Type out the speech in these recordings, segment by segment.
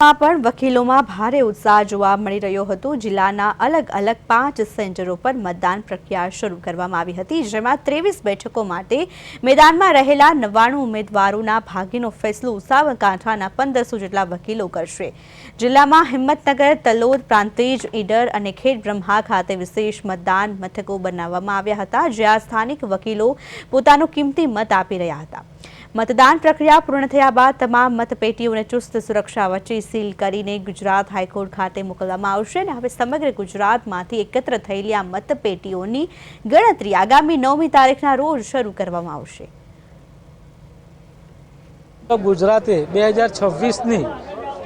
પણ વકીલોમાં ભારે ઉત્સાહ જોવા મળી રહ્યો હતો। જિલ્લાના અલગ અલગ 5 સેન્ટરો પર મતદાન પ્રક્રિયા શરૂ કરવામાં આવી હતી, જેમાં 23 બેઠકો માટે મેદાનમાં રહેલા 99 ઉમેદવારોના ભાગ્યનો ફેસલો સાબરકાંઠાના 1500 જેટલા વકીલો કરશે। જિલ્લામાં હિંમતનગર, તલોદ, પ્રાંતિજ, ઈડર અને ખેડબ્રહ્મા ખાતે વિશેષ મતદાન મથકો બનાવવામાં આવ્યા હતા, જ્યાં સ્થાનિક વકીલો પોતાનો કિંમતી મત આપી રહ્યા હતા। मतदान प्रक्रिया पूर्ण थया बाद तमाम मतपेटीओने चुस्त सुरक्षा वच्चे सील करीने गुजरात हाईकोर्ट खाते मोकलवामां आवशे। हवे समग्र गुजरातमांथी एकत्र थयेली आ मतपेटीओनी गणतरी आगामी 9મી तारीखना रोज शरू करवामां आवशे। गुजराते 2026ની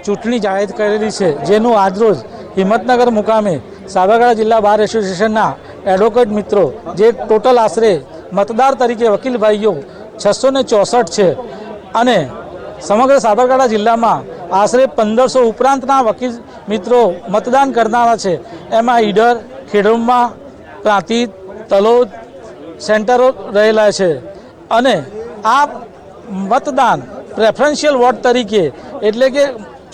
ચૂંટણી જાહેર કરેલી છે, જેનું આજરોજ હિંમતનગર મુકામે સાબરકાંઠા જિલ્લા બાર એસોસિએશનના એડવોકેટ મિત્રો જે ટોટલ આશરે મતદાર તરીકે વકીલ ભાઈઓ 664 છે અને સમગ્ર સાબરકાંઠા જિલ્લામાં આશરે 1500 ઉપરાંતના વકીલ મિત્રો મતદાન કરનારા છે। એમાં ઈડર, ખેડબ્રહ્મા, પ્રાંતિજ, તલોદ સેન્ટરો રહેલા છે અને આ મતદાન પ્રેફરન્શિયલ વોટ તરીકે એટલે કે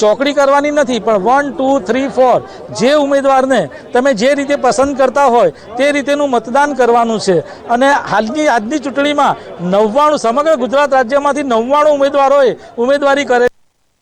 ચોકડી કરવાની નથી, પણ 1, 2, 3, 4 જે ઉમેદવારને તમે જે રીતે પસંદ કરતા હોય તે રીતેનું મતદાન કરવાનું છે। અને આજની ચૂંટણીમાં 99 સમગ્ર ગુજરાત રાજ્યમાંથી 99 ઉમેદવારોએ ઉમેદવારી કરે